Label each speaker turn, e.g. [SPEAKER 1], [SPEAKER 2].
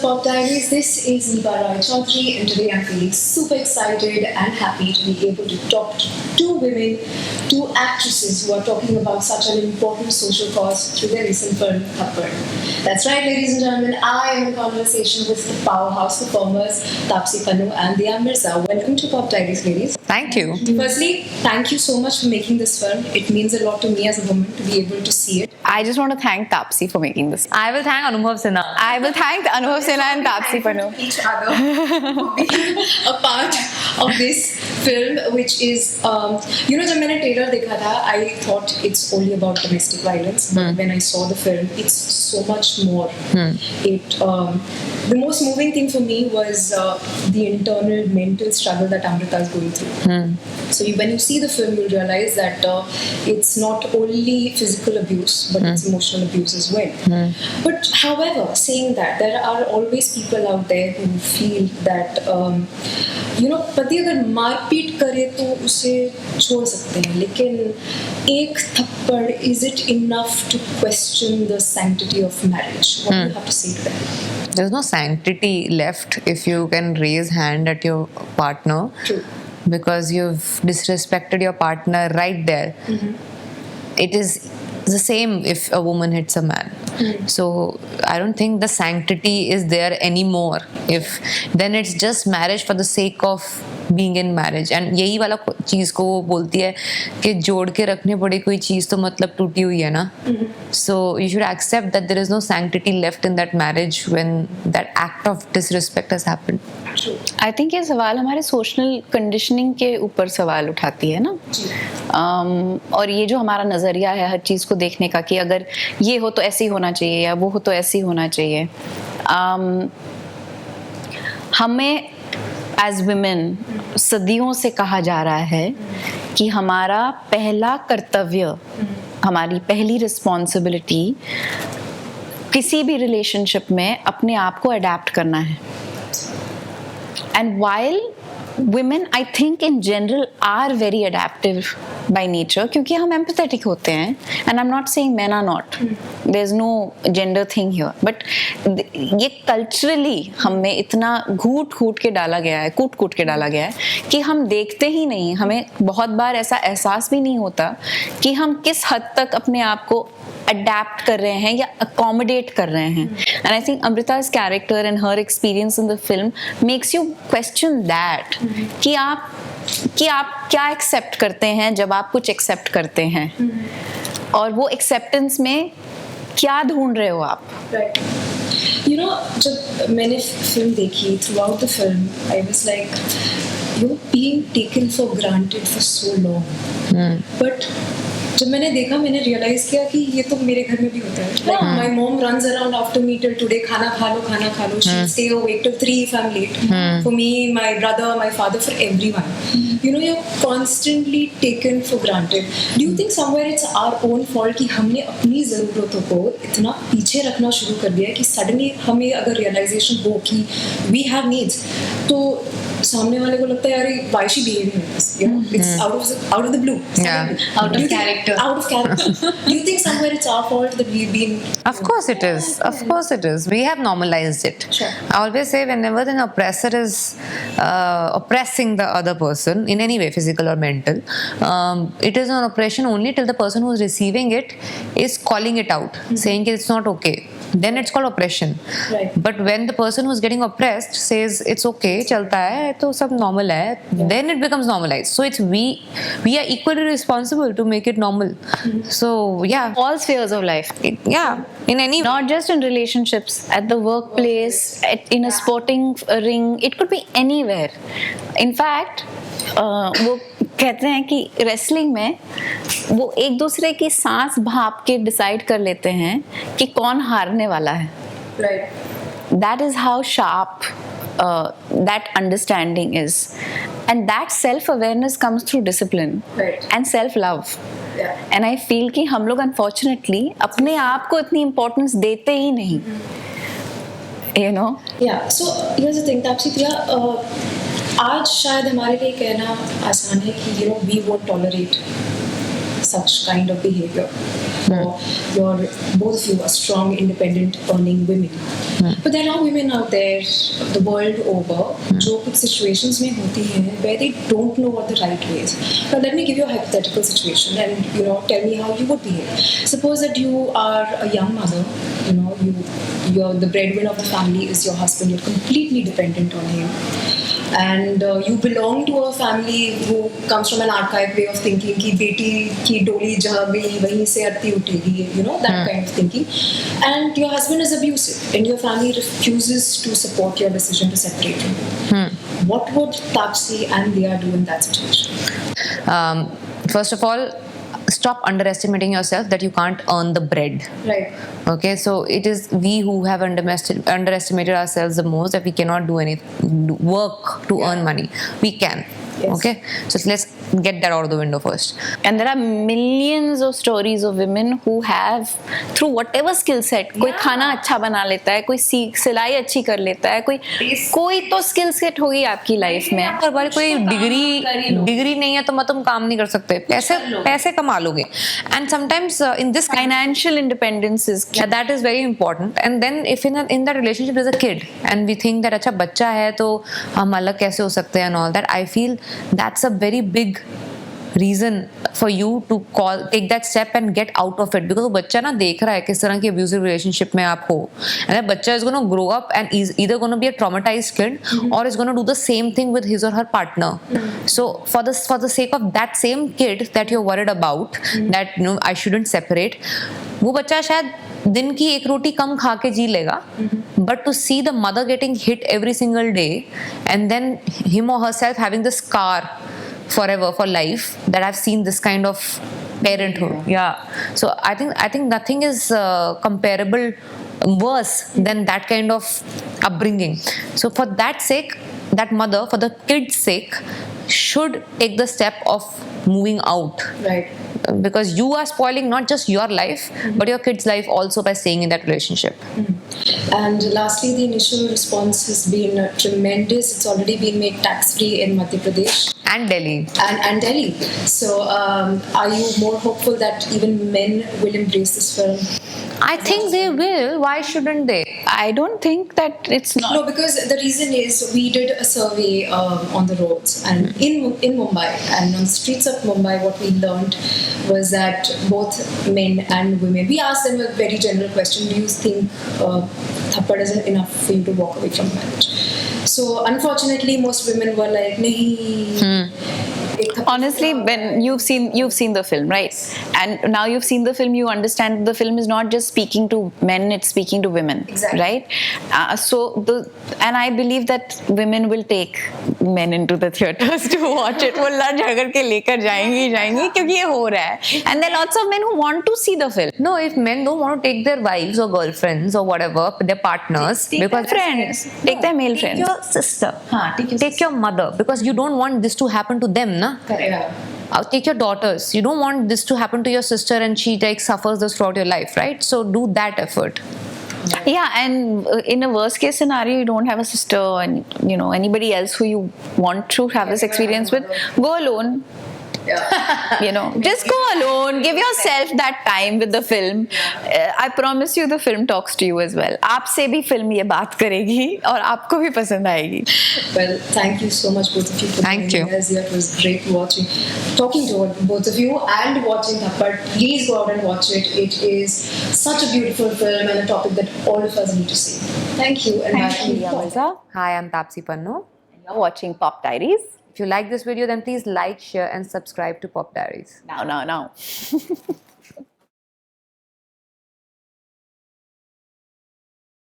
[SPEAKER 1] Pop Diaries. This is Niba Roy Chaudhary, and today I'm feeling super excited and happy to be able to talk to two women, two actresses who are talking about such an important social cause through their recent film, Thappad. That's right, ladies and gentlemen, I am in conversation with the powerhouse performers, Taapsee Pannu and Dia Mirza. Welcome to Pop Diaries, ladies.
[SPEAKER 2] Thank you.
[SPEAKER 1] Firstly, thank you so much for making this film. It means a lot to me as a woman to be able to see it.
[SPEAKER 2] I just want to thank Taapsee for making this. I will thank Anubhav Sinha. I will thank Anubhav Sinha and Taapsee Pannu.
[SPEAKER 1] Each other for being a part of this film, which is, जब मैंने trailer देखा था, I thought it's only about domestic violence, but when I saw the film, it's so much more. The most moving thing for me was the internal mental struggle that Amrita is going through. So when you see the film, you'll realize that it's not only physical abuse, but it's emotional abuse as well. But however, saying that, there are always people out there who feel that पति अगर मारपीट करे तो उसे छोड़ सकते हैं, लेकिन एक थप्पड़, is it enough to question the sanctity of marriage? What do you have to say to that?
[SPEAKER 2] There's no sanctity left if you can raise hand at your partner.
[SPEAKER 1] True.
[SPEAKER 2] Because you've disrespected your partner right there. It is the same if a woman hits a man. So I don't think the sanctity is there anymore. If then it's just marriage for the sake of being in marriage. And यही वाला चीज को वो बोलती है कि जोड़ के रखने पड़े कोई चीज तो मतलब टूटी हुई है ना. So you should accept that there is no sanctity left in that marriage when that act of disrespect has happened.
[SPEAKER 3] I think ये सवाल हमारे सोशल कंडीशनिंग के ऊपर सवाल उठाती है ना. और ये जो हमारा नज़रिया है हर चीज़ को देखने का कि अगर ये हो तो ऐसे ही होना चाहिए या वो हो तो ऐसे ही होना चाहिए. हमें एज वुमेन सदियों से कहा जा रहा है कि हमारा पहला कर्तव्य, हमारी पहली रिस्पॉन्सिबिलिटी किसी भी रिलेशनशिप में अपने आप को अडेप्ट करना है. And while women, I think in general, are very adaptive by nature, क्योंकि हम empathetic होते हैं, and I'm not saying men are not. There's no gender thing here. But ये culturally हमें इतना घूट के डाला गया है, कूट के डाला गया है कि हम देखते ही नहीं. हमें बहुत बार ऐसा एहसास भी नहीं होता कि हम किस हद तक अपने आप को अडेप्ट कर रहे हैं या अकोमोडेट कर रहे हैं. And I think Amrita's character and her experience in the film makes you question that कि आप क्या एक्सेप्ट करते हैं जब आप कुछ एक्सेप्ट करते हैं, और वो एक्सेप्टेंस में क्या ढूंढ रहे हो आप.
[SPEAKER 1] Right. जब मैंने फिल्म देखी, throughout the film, I was like, you're being taken for granted for so long. But जब मैंने देखा, मैंने रियलाइज किया कि ये तो मेरे घर में भी होता है. Like my mom runs around after me till today, खाना खा लो. She'll stay awake till 3 if I'm late. For me, my brother, my father, for everyone. You're constantly taken for granted. Do you think somewhere it's our own fault कि हमने अपनी ज़रूरतों को इतना पीछे रखना शुरू कर दिया कि suddenly हमें अगर realization हो कि we have needs, तो सामने वाले को लगता है यार why is she behaving like this? It's out of the blue.
[SPEAKER 3] Out of character.
[SPEAKER 1] Do you think somewhere it's our fault that we've been?
[SPEAKER 2] Of course it is. Of course it is. We have normalized it.
[SPEAKER 1] Sure.
[SPEAKER 2] I always say whenever an oppressor is oppressing the other person in any way, physical or mental, it is an oppression only till the person who is receiving it is calling it out, saying that it's not okay. Then it's called oppression.
[SPEAKER 1] Right.
[SPEAKER 2] But when the person who's getting oppressed says it's okay, chalta hai, to sab normal hai, then it becomes normalized. So it's we are equally responsible to make it normal. So yeah,
[SPEAKER 3] All spheres of life.
[SPEAKER 2] in any
[SPEAKER 3] Not just in relationships, at the workplace, in a sporting ring, it could be anywhere. In fact, वो कहते हैं कि wrestling में वो एक दूसरे की सांस भाप के डिसाइड कर लेते हैं कि कौन हारने वाला है.
[SPEAKER 1] Right.
[SPEAKER 3] That is how sharp that understanding is, and that self-awareness comes through discipline
[SPEAKER 1] Right.
[SPEAKER 3] and self-love.
[SPEAKER 1] Yeah.
[SPEAKER 3] And I feel कि हम लोग unfortunately अपने आप को इतनी importance देते ही नहीं.
[SPEAKER 1] Yeah. So here's the thing, Taapsee Priya, आज शायद हमारे लिए कहना आसान है कि we won't tolerate such kind of behavior. You're both of you are strong, independent, earning women. But there are women out there, the world over, जो कुछ situations में होती हैं where they don't know what the right way is. Now let me give you a hypothetical situation and tell me how you would behave. Suppose that you are a young mother, you're the breadwinner of the family is your husband, you're completely dependent on him. And you belong to a family who comes from an archaic way of thinking कि बेटी की डोली जहाँ गई वहीं से आरती उठेगी, that kind of thinking. And your husband is abusive and your family refuses to support your decision to separate him. What would Taapsee and Dia do in that situation?
[SPEAKER 2] First of all, stop underestimating yourself that you can't earn the bread.
[SPEAKER 1] Right.
[SPEAKER 2] Okay, so it is we who have underestimated ourselves the most, that we cannot do any work to earn money. We can.
[SPEAKER 1] Yes.
[SPEAKER 2] Okay, so let's get that out of the window first.
[SPEAKER 3] And there are millions of stories of women who have, through whatever skill set, कोई खाना अच्छा बना लेता है, कोई सिलाई अच्छी कर लेता है, कोई तो skill set होगी आपकी लाइफ में.
[SPEAKER 2] और बार कोई डिग्री नहीं है तो तुम काम नहीं कर सकते, पैसे कमा लोगे. And sometimes in this
[SPEAKER 3] financial independence is key.
[SPEAKER 2] that is very important. And then if in that relationship there's a kid and we think that अच्छा बच्चा है तो हम अलग कैसे हो सकते हैं and all that, I feel that's a very big reason for you to take that step and get out of it, because वो बच्चा ना देख रहा है किस तरह की abusive relationship में आप हो, and that बच्चा is going to grow up and is either going to be a traumatized kid or is going to do the same thing with his or her partner. So for the sake of that same kid that you're worried about, that I shouldn't separate, वो बच्चा शायद दिन की एक रोटी कम खा के जी लेगा, but to see the mother getting hit every single day and then him or herself having the scar forever, for life, that I've seen this kind of parenthood. Yeah. So I think nothing is comparable worse than that kind of upbringing. So for that sake, that mother, for the kid's sake, should take the step of moving out.
[SPEAKER 1] Right.
[SPEAKER 2] Because you are spoiling not just your life but your kid's life also by staying in that relationship.
[SPEAKER 1] And lastly, the initial response has been tremendous. It's already been made tax-free in Madhya Pradesh
[SPEAKER 2] and Delhi.
[SPEAKER 1] And Delhi. So are you more hopeful that even men will embrace this film?
[SPEAKER 2] I think they will. Why shouldn't they?
[SPEAKER 3] I don't think that it's not.
[SPEAKER 1] No, because the reason is we did a survey on the roads and in Mumbai and on the streets of Mumbai, what we learned was that both men and women, we asked them a very general question: do you think thappad is enough for you to walk away from marriage? So unfortunately, most women were like, nahi.
[SPEAKER 3] Honestly, when you've seen the film, right? And now you've seen the film, you understand the film is not just speaking to men, it's speaking to women.
[SPEAKER 1] Exactly.
[SPEAKER 3] Right? And I believe that women will take men into the theaters to watch it. वो लड़ झगड़ के लेकर जाएंगी क्योंकि ये हो रहा है. And there are lots of men who want to see the film.
[SPEAKER 2] No, if men don't want to take their wives or girlfriends or whatever, their partners,
[SPEAKER 3] Take their friends, take their male friends.
[SPEAKER 2] Take your sister. Take your mother, because you don't want this to happen to them, na?
[SPEAKER 1] Yeah.
[SPEAKER 2] Take your daughters. You don't want this to happen to your sister and she suffers this throughout your life, right? So do that effort.
[SPEAKER 3] Yeah, and in a worst case scenario, you don't have a sister and anybody else who you want to have this experience with, go alone.
[SPEAKER 1] Yeah.
[SPEAKER 3] Just go alone, give yourself that time with the film. I promise you the film talks to you as well. आपसे भी film ये बात करेगी और आपको भी पसंद आएगी.
[SPEAKER 1] Well, thank you so much both of you for joining us. It was great talking to both of you and watching Thappad. Please go out and watch it. It is such a beautiful film and a topic that all of us need to see. Thank you. And
[SPEAKER 3] Thank you, Mirza.
[SPEAKER 2] Hi, I'm Taapsee Pannu.
[SPEAKER 3] You're watching Pop Diaries.
[SPEAKER 2] If you like this video, then please like, share and subscribe to Pop Diaries.
[SPEAKER 3] Now.